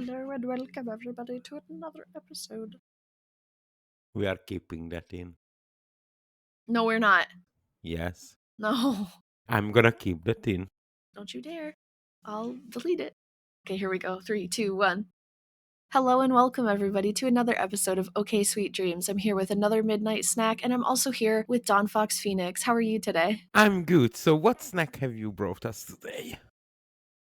Hello and welcome everybody to another episode. We are keeping that in. No, we're not. Yes. No, I'm gonna keep that in. don't you dare. I'll delete it. Okay, here we go. Three, two, one. Hello and welcome everybody to another episode of Okay Sweet Dreams. I'm here with another midnight snack, and I'm also here with Don Fox Phoenix. How are you today? I'm good. So what snack have you brought us today?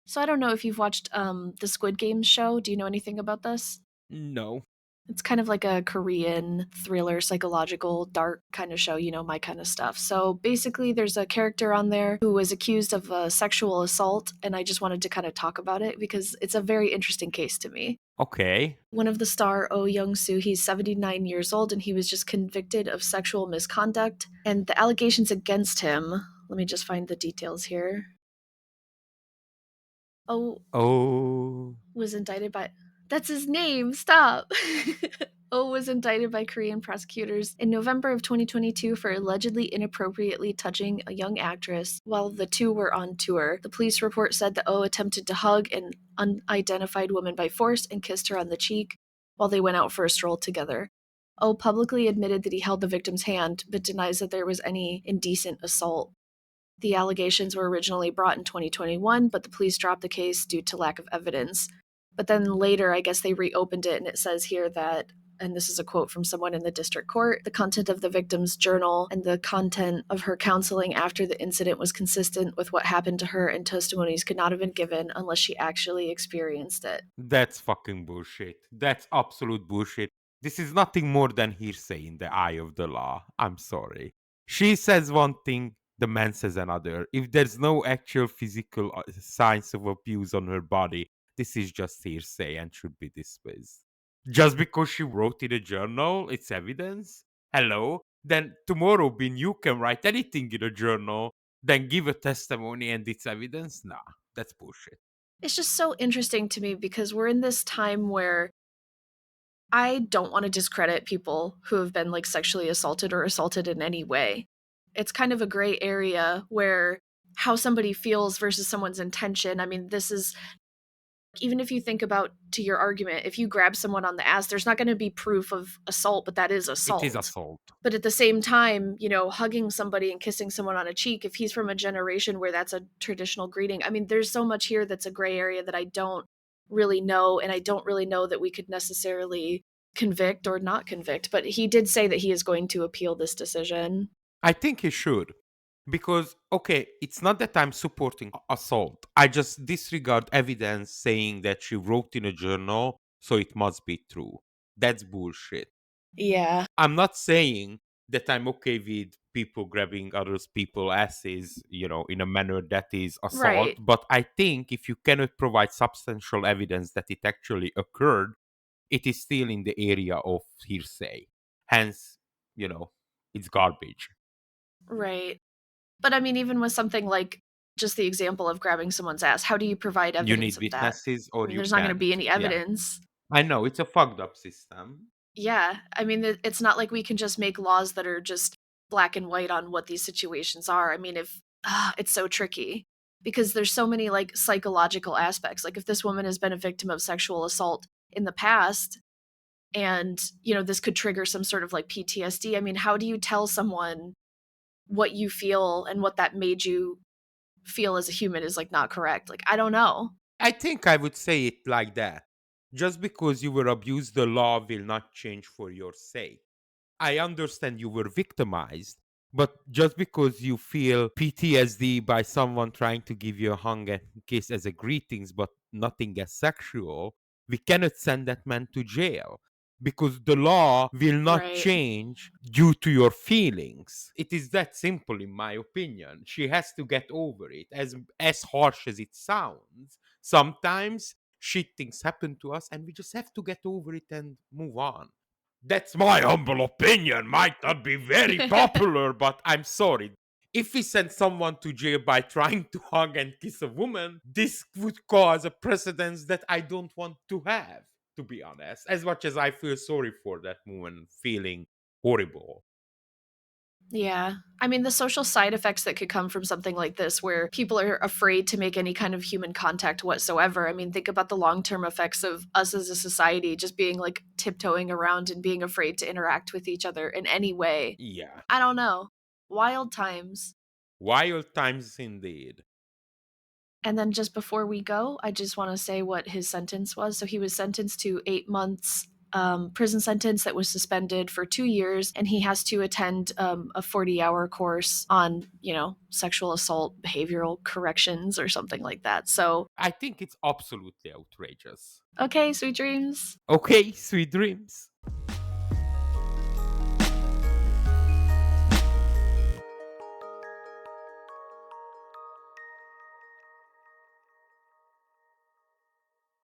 So I don't know if you've watched the Squid Game show. Do you know anything about this? No. It's kind of like a Korean thriller, psychological, dark kind of show, my kind of stuff. So basically, there's a character on there who was accused of sexual assault, and I just wanted to kind of talk about it because it's a very interesting case to me. Okay. One of the star, Oh Young-soo, he's 79 years old, and he was just convicted of sexual misconduct. And the allegations against him, let me just find the details here. Oh Oh. was indicted by that's his name. Stop. Oh was indicted by Korean prosecutors in November of 2022 for allegedly inappropriately touching a young actress while the two were on tour. The police report said that Oh attempted to hug an unidentified woman by force and kissed her on the cheek while they went out for a stroll together. Oh publicly admitted that he held the victim's hand, but denies that there was any indecent assault. The allegations were originally brought in 2021, but the police dropped the case due to lack of evidence. But then later, I guess they reopened it, and it says here that, and this is a quote from someone in the district court, the content of the victim's journal and the content of her counseling after the incident was consistent with what happened to her, and testimonies could not have been given unless she actually experienced it. That's fucking bullshit. That's absolute bullshit. This is nothing more than hearsay in the eye of the law. I'm sorry. She says one thing, the man says another. If there's no actual physical signs of abuse on her body, this is just hearsay and should be dismissed. Just because she wrote in a journal, it's evidence? Hello? Then tomorrow, Bin, you can write anything in a journal, then give a testimony and it's evidence? Nah, that's bullshit. It's just so interesting to me because we're in this time where I don't want to discredit people who have been like sexually assaulted or assaulted in any way. It's kind of a gray area where how somebody feels versus someone's intention. I mean, this is even if you think about to your argument, if you grab someone on the ass, there's not going to be proof of assault, but that is It is assault. assault. But at the same time, hugging somebody and kissing someone on a cheek, if he's from a generation where that's a traditional greeting, I mean, there's so much here that's a gray area that I don't really know. And I don't really know that we could necessarily convict or not convict. But he did say that he is going to appeal this decision. I think he should. Because, okay, it's not that I'm supporting assault. I just disregard evidence saying that she wrote in a journal, so it must be true. That's bullshit. Yeah, I'm not saying that I'm okay with people grabbing others people's asses, in a manner that is assault. right. But I think if you cannot provide substantial evidence that it actually occurred, it is still in the area of hearsay. Hence, you know, it's garbage. Right. But I mean, even with something like just the example of grabbing someone's ass, how do you provide You evidence need of that? witnesses I or mean, you there's not going to can't. be any Yeah. evidence. I know it's a fucked up system. Yeah. I mean, it's not like we can just make laws that are just black and white on what these situations are. I mean, if it's so tricky because there's so many like psychological aspects. Like if this woman has been a victim of sexual assault in the past and, this could trigger some sort of like PTSD. I mean, how do you tell someone what you feel and what that made you feel as a human is like not correct? Like, I don't know. I think I would say it like that. Just because you were abused, the law will not change for your sake. I understand you were victimized, but just because you feel PTSD by someone trying to give you a hug and kiss as a greetings, but nothing as sexual, we cannot send that man to jail because the law will not Right. change due to your feelings. It is that simple, in my opinion. She has to get over it. As harsh as it sounds, sometimes shit things happen to us, and we just have to get over it and move on. That's my humble opinion. Might not be very popular, but I'm sorry. If we send someone to jail by trying to hug and kiss a woman, this would cause a precedence that I don't want to have, to be honest. As much as I feel sorry for that woman feeling horrible. Yeah. I mean, the social side effects that could come from something like this, where people are afraid to make any kind of human contact whatsoever. I mean, think about the long term effects of us as a society just being like tiptoeing around and being afraid to interact with each other in any way. Yeah. I don't know. Wild times. Wild times indeed. And then just before we go, I just want to say what his sentence was. So he was sentenced to 8 months prison sentence that was suspended for 2 years, and he has to attend a 40-hour course on, sexual assault, behavioral corrections, or something like that. So, I think it's absolutely outrageous. okay, sweet dreams. Okay, sweet dreams.